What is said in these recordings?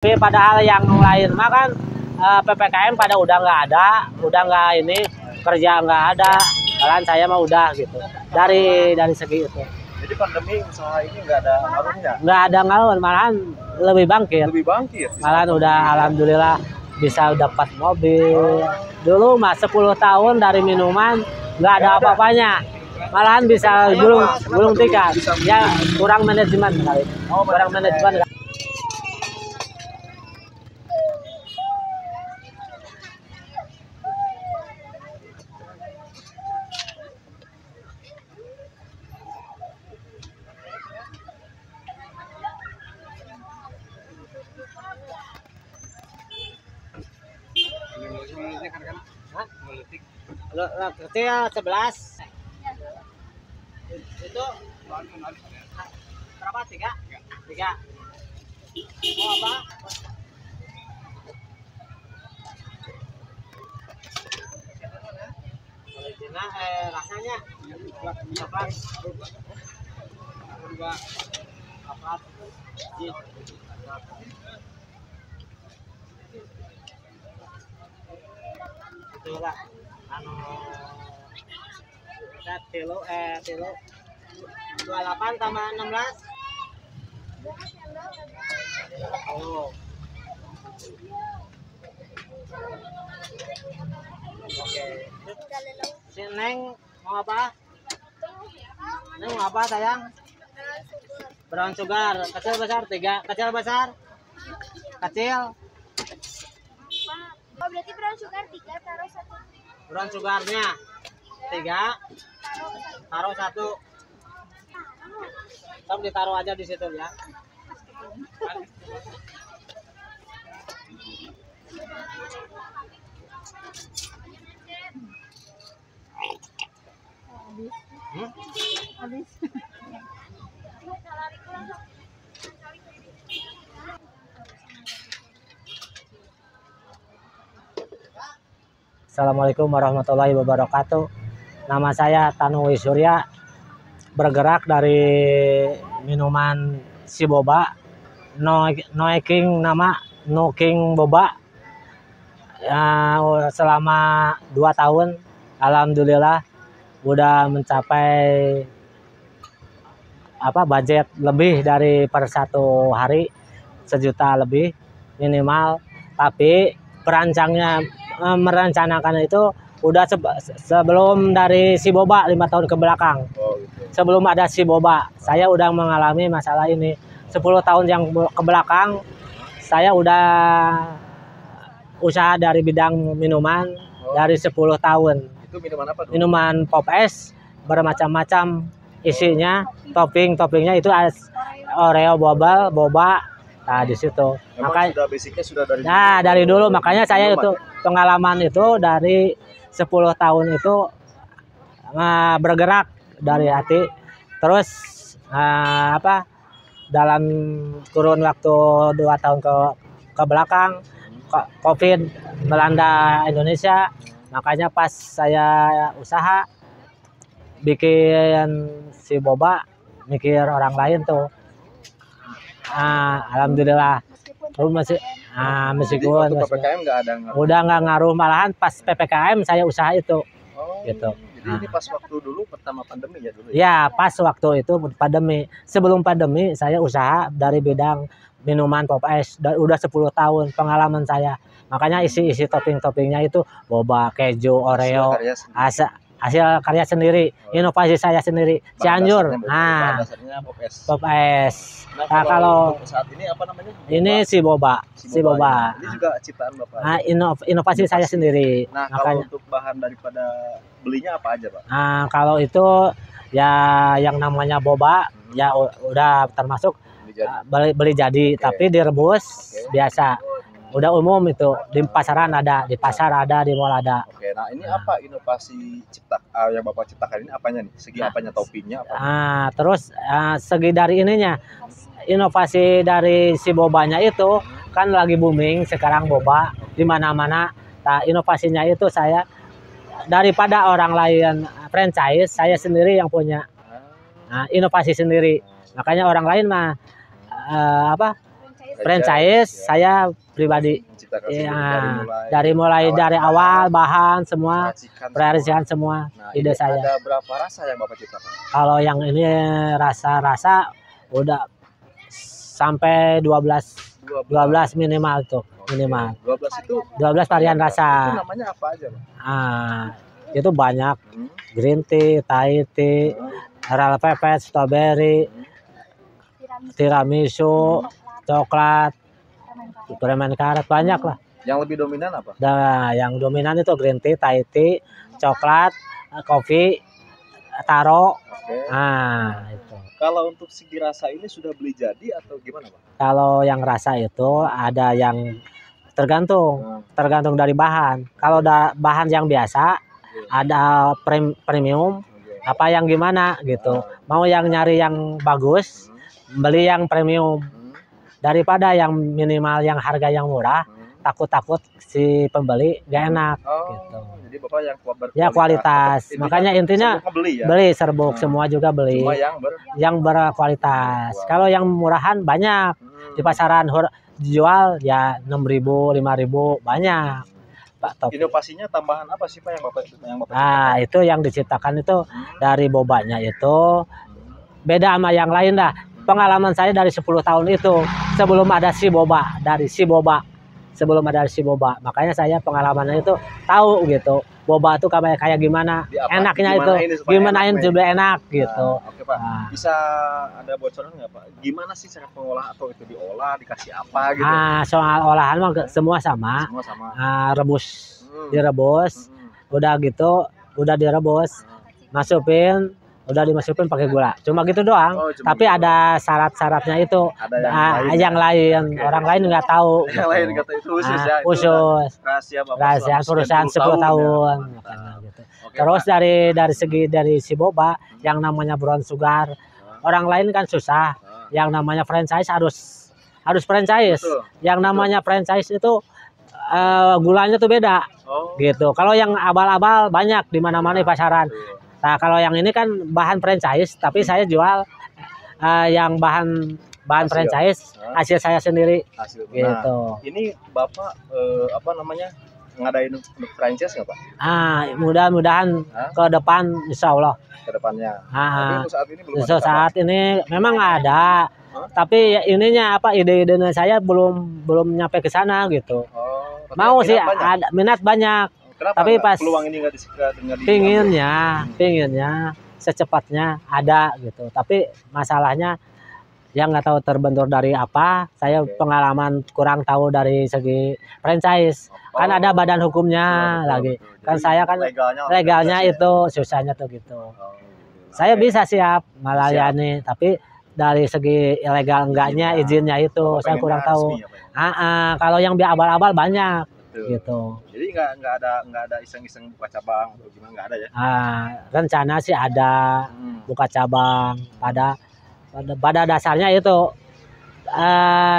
Tapi padahal yang lain mah kan PPKM pada udah nggak ada, udah nggak ini kerja nggak ada. Kalian saya mah udah gitu. Dari segi itu. Jadi pandemi usaha ini nggak ada ngaruhnya? Nggak ada ngaruh, malahan lebih bangkit. Lebih bangkit. Malahan udah alhamdulillah bisa dapat mobil. Dulu mah 10 tahun dari minuman nggak ada apa-apanya. Malahan bisa gulung tiket. Ya kurang manajemen kali. Kurang manajemen. Kecil 11 itu berapa? 3 mau apa? Original rasanya coklat itulah anu tilo 28 tambah 16 oh. Oke. Si Neng mau apa? Neng mau apa sayang? Brown sugar. Kecil besar 3. Kecil besar? Kecil. Oh, berarti brown sugar 3 taruh 1. Brown sugarnya 3 taruh 1. Tom ditaruh aja di situ ya. Habis. Assalamualaikum warahmatullahi wabarakatuh. Nama saya Tanuwi Surya, bergerak dari minuman si boba, no king nama no king boba. Selama 2 tahun, alhamdulillah udah mencapai budget lebih dari per 1 hari 1 juta lebih minimal. Tapi merencanakan itu udah sebelum dari si boba 5 tahun ke belakang. Oh, gitu. Sebelum ada si boba, saya udah mengalami masalah ini. 10 tahun yang ke belakang, saya udah usaha dari bidang minuman dari 10 tahun. Itu minuman apa tuh? Minuman pop es bermacam-macam isinya, toppingnya itu Oreo, boba. Nah, di situ. Makanya sudah basicnya sudah dari dari dulu makanya saya minuman. itu pengalaman itu dari 10 tahun itu bergerak dari hati. Terus dalam kurun waktu 2 tahun ke belakang COVID melanda Indonesia, makanya pas saya usaha bikin si boba, mikir orang lain tuh. Alhamdulillah meskipun PPKM nggak ada ngaruh. udah nggak ngaruh, malahan pas PPKM saya usaha itu. Gitu. Jadi ini pas waktu dulu pertama pandemi ya dulu ya? Ya, pas waktu itu pandemi. Sebelum pandemi saya usaha dari bidang minuman pop es. Udah 10 tahun pengalaman saya. Makanya isi topping-toppingnya itu boba, keju, Oreo, hasil karya sendiri, inovasi saya sendiri. Cianjur. Dasarnya pop es. Pop es. Nah, kalau saat ini apa namanya? Ini si boba. Ya. Ini juga ciptaan Bapak. Inovasi saya sendiri. Nah, makanya, kalau untuk bahan daripada belinya apa aja, Pak? Kalau itu ya yang namanya boba ya udah termasuk beli jadi, tapi direbus biasa. Udah umum itu, di pasaran ada, di pasar ada, di mall ada. Oke, nah ini apa inovasi yang Bapak ciptakan ini apanya nih? Segi apanya, toppingnya apa? Terus segi dari ininya, inovasi dari si bobanya itu kan lagi booming sekarang boba di mana-mana. Nah, inovasinya itu saya daripada orang lain franchise, saya sendiri yang punya. Inovasi sendiri. Makanya orang lain mah franchise ya. saya pribadi. Menciptakan Ya, sendiri dari mulai dari awal bahan semua, meracikan perisian semua Nah, ide ini saya. ada berapa rasa yang Bapak ciptakan? Kalau yang ini rasa-rasa udah sampai 12 minimal tuh, Oke. minimal. 12 itu 12 varian Itu rasa. namanya apa aja, Bang? Itu banyak, Hmm. green tea, Thai tea, red velvet, strawberry, tiramisu, coklat, permen karet, banyak lah. Yang lebih dominan apa? Nah, yang dominan itu green tea, Thai tea, coklat, kopi, taro. Oke. Nah, itu. Kalau untuk segi rasa ini sudah beli jadi atau gimana, Bang? Kalau yang rasa itu ada yang tergantung dari bahan. Kalau bahan yang biasa ada premium, Oke. apa yang gimana gitu. Mau yang nyari yang bagus, beli yang premium daripada yang minimal yang harga yang murah. Takut-takut si pembeli gak enak Oh, gitu. jadi Bapak yang berkualitas. Ya kualitas. Ini Makanya kan intinya semua beli ya. beli serbuk semua juga beli. Cuma Yang berkualitas. Kalau yang murahan banyak di pasaran jual ya 6.000, 5.000 banyak. Pak Top. Inovasinya tambahan apa sih Pak yang Bapak Nah, itu yang diciptakan itu dari bobanya itu beda sama yang lain dah. Pengalaman saya dari 10 tahun itu sebelum ada si boba, sebelum ada si boba. Makanya saya pengalamannya itu tahu gitu. Boba itu kayak gimana enaknya itu. Gimanain juga enak gitu. Nah, oke Pak. Bisa ada bocoran nggak Pak? Gimana sih cara pengolah atau itu diolah, dikasih apa gitu? Soal olahan mah semua sama. Semua sama. Rebus, direbus. Udah gitu, udah direbus. Masukin, udah dimasukin pakai gula. Cuma gitu doang. Tapi gitu. Ada syarat-syaratnya itu. Ada yang lain. Okay. Orang lain nggak tahu. Yang lain kata itu khusus ya. Khusus. Rahasia perusahaan 10 tahun. Ya. Gitu. Okay, terus Pak. dari si boba yang namanya brown sugar. Orang lain kan susah. Yang namanya franchise harus franchise. Betul. Yang namanya franchise itu gulanya tuh beda. Gitu. Kalau yang abal-abal banyak di mana-mana di pasaran. Nah, kalau yang ini kan bahan franchise, tapi saya jual yang bahan franchise hasil saya sendiri. Gitu. Nah, ini Bapak ngadain franchise nggak Pak? Mudah-mudahan ke depan insya Allah. Ke depannya. Tapi untuk saat ini belum ada. Saat ini memang ada. Tapi ininya ide-idenya saya belum nyampe ke sana gitu. Mau sih ada minat banyak. Kenapa tapi pas peluang ini nggak pinginnya secepatnya ada gitu. Tapi masalahnya yang nggak tahu terbentur dari apa. Saya pengalaman kurang tahu dari segi franchise. Kan ada badan hukumnya lagi. Kan saya kan legalnya itu susahnya tuh gitu. Saya bisa siap melayani, tapi dari segi ilegal enggaknya izinnya itu saya kurang tahu. Kalau yang abal-abal banyak. Gitu. Jadi nggak ada iseng-iseng buka cabang atau gimana, nggak ada ya? Rencana sih ada buka cabang. Pada dasarnya itu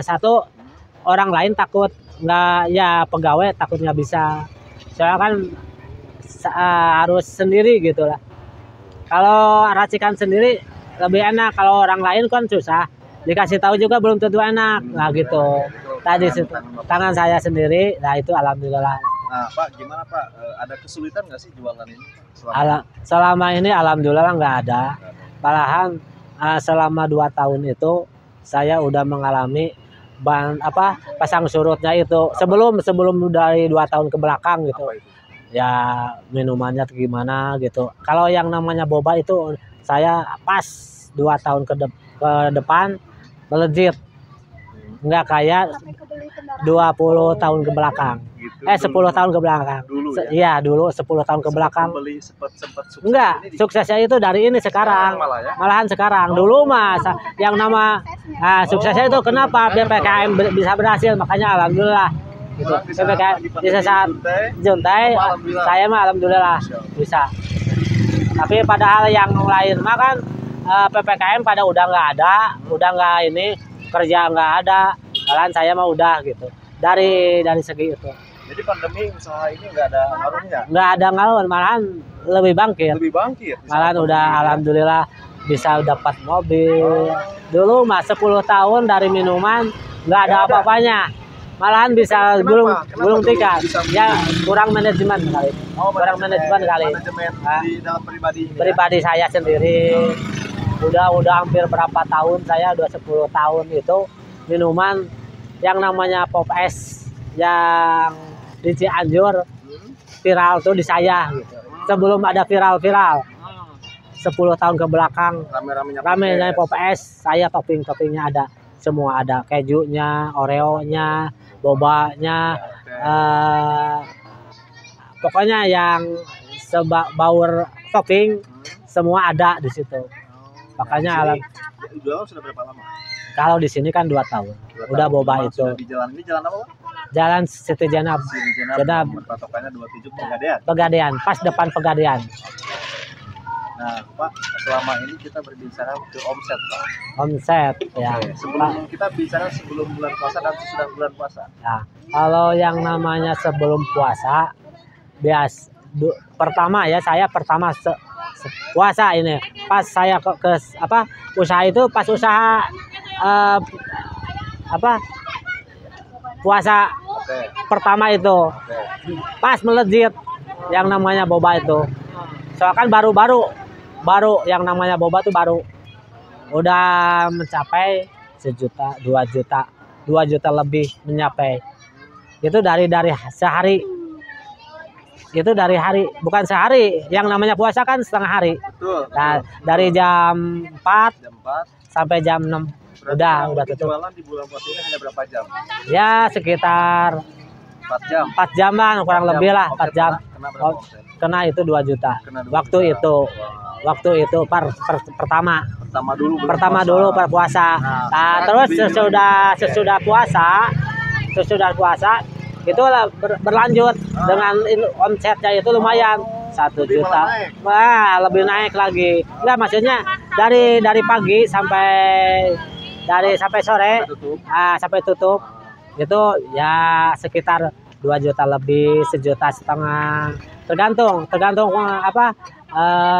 satu orang lain takut nggak ya pegawai takut nggak bisa. Soalnya kan harus sendiri gitu lah. Kalau racikan sendiri lebih enak. Kalau orang lain kan susah. Dikasih tahu juga belum tentu enak. Nah gitu. Tadi tangan saya sendiri, nah itu alhamdulillah. Nah Pak, gimana Pak? Ada kesulitan nggak sih jualan ini? Selama ini alhamdulillah nggak ada. Malahan selama 2 tahun itu saya udah mengalami pasang surutnya itu. Sebelum dari 2 tahun ke belakang gitu. Ya minumannya gimana gitu. Kalau yang namanya boba itu saya pas 2 tahun ke depan melejit. Nggak kayak 20 tahun ke belakang. Gitu, 10 tahun ke belakang. Dulu ya? Iya, dulu 10 tahun ke belakang. Sempat sukses. Enggak, suksesnya itu dari ini sekarang. Malahan sekarang. Dulu mas yang nama suksesnya itu kenapa PPKM bisa berhasil, makanya alhamdulillah. Gitu. PPKM bisa saat juntai, saya mah alhamdulillah bisa. Tapi padahal yang lain mah kan PPKM pada udah nggak ada, udah nggak ini. Kerja nggak ada, malahan saya mah udah gitu dari segi itu. Jadi pandemi usaha ini nggak ada ngaruhnya? Nggak ada ngaruh, malahan lebih bangkit. Lebih bangkit. Malahan udah alhamdulillah bisa dapat mobil. Dulu mah 10 tahun dari minuman nggak ada apa-apanya. Malahan bisa belum tiket. Ya kurang manajemen kali. Kurang manajemen kali. Manajemen Ah. di dalam pribadi ini ya? Pribadi saya sendiri. Udah hampir berapa tahun, saya udah 10 tahun itu minuman yang namanya Pop Es yang di Cianjur viral tuh di saya gitu. Sebelum ada viral-viral 10 tahun ke belakang ramenya Pop Es, saya topping-toppingnya ada semua, ada kejunya, oreonya, bobanya, pokoknya yang sebaur topping semua ada di situ. Makanya Jualan sudah berapa lama? kalau di sini kan 2 tahun. Udah boba itu. Sudah di jalan ini jalan apa, Pak? Jalan Siti Jenab. Jenab. Patokannya 27 Pegadaian. Pegadaian, pas depan Pegadaian. Nah, Pak, selama ini kita berbicara ke omset, Pak. Omset ya. Oke, sebelum kita bicara sebelum bulan puasa dan sesudah bulan puasa. Nah, kalau yang namanya sebelum puasa pertama ya, saya pertama puasa ini. Pas saya ke usaha itu pas usaha puasa Oke. pertama itu. Oke. Pas melejit yang namanya boba itu. Soalnya kan baru yang namanya boba tuh baru udah mencapai 1 juta, 2 juta, 2 juta lebih mencapai. Itu dari sehari. Itu dari hari, bukan sehari. Yang namanya puasa kan setengah hari. Betul. Nah, dari jam 4 Jam 4. sampai jam 6 udah tutup. Jualan di bulan puasa ini hanya berapa jam? Ya sekitar 4 jam. 4 jaman kurang lebih lah, 4 jam. Kena berapa omset? Kena itu 2 juta. Kena 2 Waktu juta. itu. Wah. Waktu itu pertama Pertama dulu berpuasa. Nah, terus sesudah puasa itu berlanjut dengan sampai itu lumayan 1 juta. Wah, lebih naik lagi. Enggak, maksudnya dari pagi sampai sore sampai tutup itu ya sekitar 2 juta lebih, 1,5 juta. Tergantung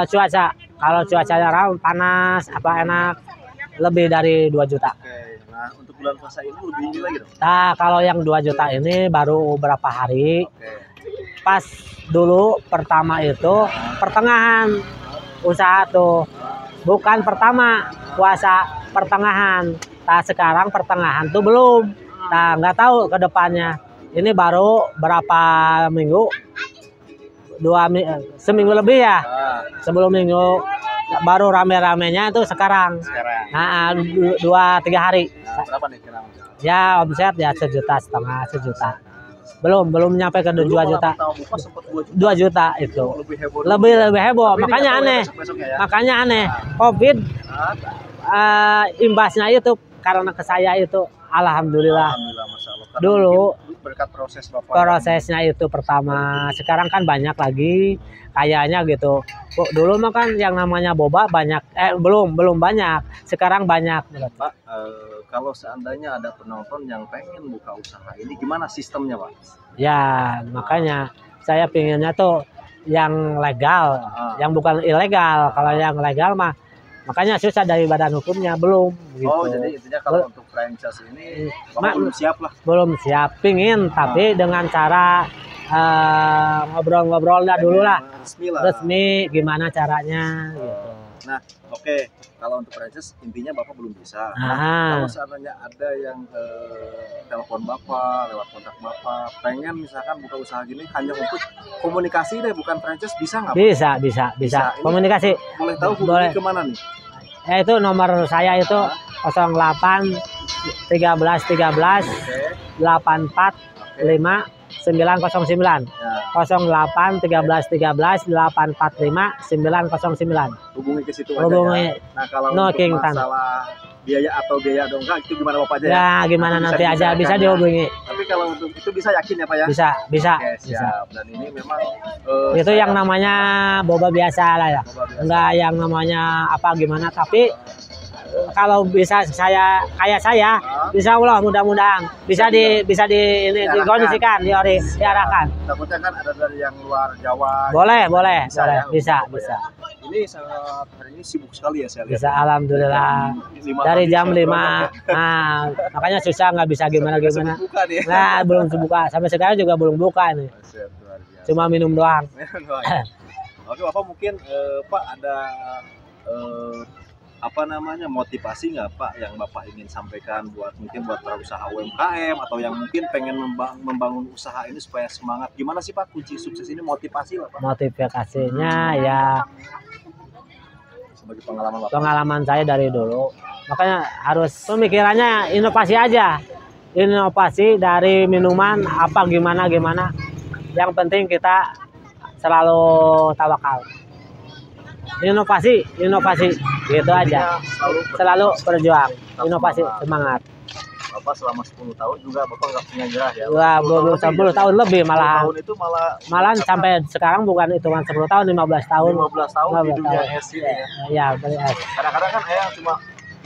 cuaca. Kalau cuacanya panas enak lebih dari 2 juta. Oke. Nah, untuk bulan puasa ini lebih tinggi lagi dong. Nah, kalau yang 2 juta ini baru berapa hari. Oke. Pas dulu pertama itu pertengahan usaha tuh. Bukan pertama puasa, pertengahan. Nah, sekarang pertengahan tuh belum. Nah, nggak tahu ke depannya. Ini baru berapa minggu? Seminggu lebih ya. Sebelum minggu baru rame-ramenya itu sekarang. Nah, 2-3 hari. Nah, berapa nih kira? Ya omset ya 1,5 juta, 1 juta. Belum nyampe ke 2 juta. 2 juta itu. Lebih heboh. Makanya aneh. Makanya aneh. Covid imbasnya itu karena ke saya itu alhamdulillah. Masya Allah. Dulu berkat prosesnya itu pertama. Sekarang kan banyak lagi kayaknya gitu. Dulu mah kan yang namanya boba banyak belum banyak. Sekarang banyak. Pak, kalau seandainya ada penonton yang pengen buka usaha ini gimana sistemnya, Pak? Ya, makanya saya pinginnya tuh yang legal, yang bukan ilegal. Kalau yang legal mah makanya susah dari badan hukumnya belum gitu. Oh, jadi intinya kalau untuk franchise ini belum siap lah. Belum siap, pingin tapi dengan cara ngobrol-ngobrolnya dulu lah. Resmi gimana caranya gitu. Nah, oke. Kalau untuk franchise intinya Bapak belum bisa. Nah, kalau seandainya ada yang telepon Bapak, lewat kontak Bapak, pengen misalkan buka usaha gini hanya untuk komunikasi deh, bukan franchise, bisa nggak? Bisa. Komunikasi. Boleh tahu hubungi kemana nih? Itu nomor saya itu 08 13 13 84 5 909. 08 13 13 845 909. Hubungi ke situ aja. Ya. Nah, kalau untuk masalah biaya atau enggak itu gimana Bapak aja ya? Ya, gimana nanti aja bisa dihubungi. Tapi kalau untuk itu bisa yakin ya Pak ya? Bisa. Oke, siap. Dan ini memang itu yang namanya boba biasa lah ya. Enggak yang namanya apa gimana, tapi kalau bisa kayak saya, insya Allah mudah-mudahan bisa dikondisikan, diarahkan. Takutnya kan ada dari yang luar Jawa. Boleh, bisa. bisa. Ini sangat hari ini sibuk sekali ya saya lihat. Bisa alhamdulillah. Dari jam 5. Nah, makanya susah nggak bisa gimana-gimana. Buka nih. Nah, belum buka. Sampai sekarang juga belum buka ini. Buset, luar biasa. Cuma minum doang. Oke, Bapak mungkin Pak ada apa namanya motivasi nggak Pak yang Bapak ingin sampaikan buat mungkin buat para usaha UMKM atau yang mungkin pengen membangun usaha ini supaya semangat, gimana sih Pak kunci sukses ini, motivasi lah Pak Motivasinya ya sebagai pengalaman Bapak. pengalaman saya dari dulu. Makanya harus pemikirannya inovasi aja. Inovasi dari minuman apa gimana. Yang penting kita selalu tawakal. Inovasi gitu aja. Selalu berjuang. Inovasi, semangat. Bapak selama 10 tahun juga Bapak nggak punya nyerah ya. Wah, 10 tahun lebih malah. 10 tahun itu Malahan sampai sekarang bukan hitungan 10 tahun, 15 tahun. 15 tahun di 15 dunia tahun. es ini ya. Ya, beli es. Kadang-kadang kan ayah cuma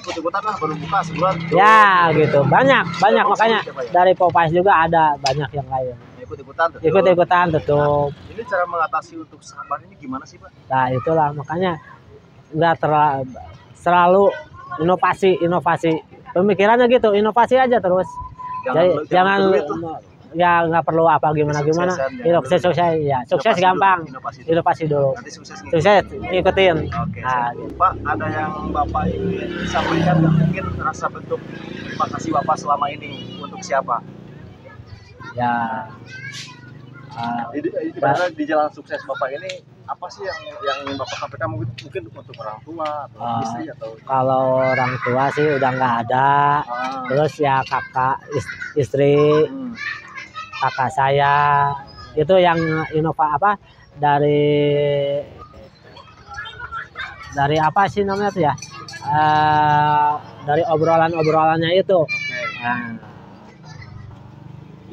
ikut-ikutan lah baru buka sebulan. Ya, gitu. Banyak makanya dari Popeyes juga ada banyak yang lain. Ikut-ikutan tuh. Ikut-ikutan tutup. Ini cara mengatasi untuk sabar ini gimana sih Pak? Nah, itulah makanya nggak selalu inovasi. Pemikirannya gitu, inovasi aja terus. Jangan ya nggak perlu apa gimana. Sukses ya, sukses gampang. Inovasi dulu. Nanti sukses nih. Sukses ikutin. Oke. Nah, gitu. Pak, ada yang Bapak ingin sampaikan nggak? Mungkin rasa bentuk terima kasih Bapak selama ini untuk siapa? Ya. Di jalan sukses Bapak ini apa sih yang ingin Bapak sampaikan, mungkin untuk orang tua atau istri atau Kalau orang tua sih udah nggak ada. Terus ya kakak, istri, kakak saya itu yang dari apa sih namanya tuh ya, dari obrolannya itu. Nah,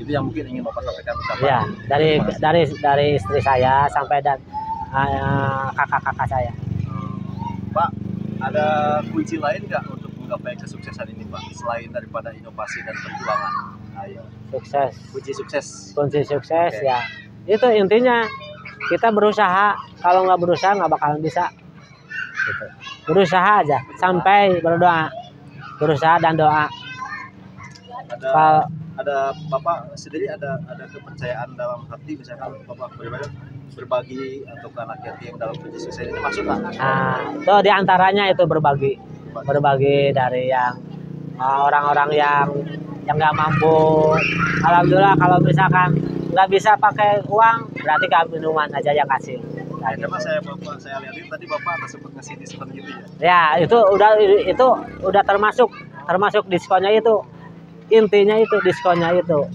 itu yang mungkin ingin Bapak sampaikan sama ya dari istri saya sampai dan kakak-kakak saya. Pak, ada kunci lain nggak untuk menggapai kesuksesan ini Pak, selain daripada inovasi dan perjuangan? Ayo. Sukses. Kunci sukses. Okay. Ya itu intinya, kita berusaha. Kalau nggak berusaha nggak bakalan bisa gitu. Berusaha aja sampai berdoa, berusaha dan doa. Ada Bapak sendiri ada kepercayaan dalam hati, misalkan Bapak berbagi atau ke anak yatim dalam kunci sukses ini masuk nggak? Nah, itu diantaranya itu berbagi dari yang orang-orang yang nggak mampu. Alhamdulillah kalau misalkan nggak bisa pakai uang, berarti minuman aja yang kasih. Nah, karena saya lihatin tadi Bapak ada sempat ngasih diskon gitu ya? Ya itu udah termasuk diskonnya itu. Intinya itu diskonnya itu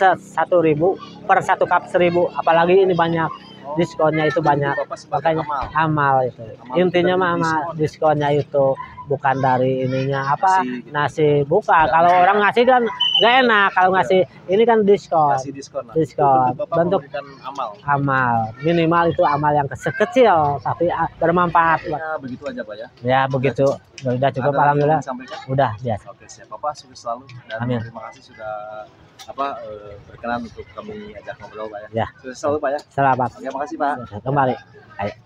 1.000 per 1 cup 1.000, apalagi ini banyak. Diskonnya itu banyak, makanya amal itu. Intinya mah diskonnya itu bukan dari ininya apa nasi buka. Kalau orang ngasih kan nggak enak, kalau ngasih ini kan diskon. Bentuk amal minimal itu amal yang kecil tapi bermanfaat. Ya, begitu aja Pak ya. Ya begitu, udah cukup alhamdulillah. Udah biasa. Oke, siap Bapak, sukses selalu dan Amin. terima kasih sudah berkenan untuk kami ajak ngobrol Pak ya. Ya. Sukses selalu Pak ya. Selamat. Oke, makasih Pak. Kembali. Ayo.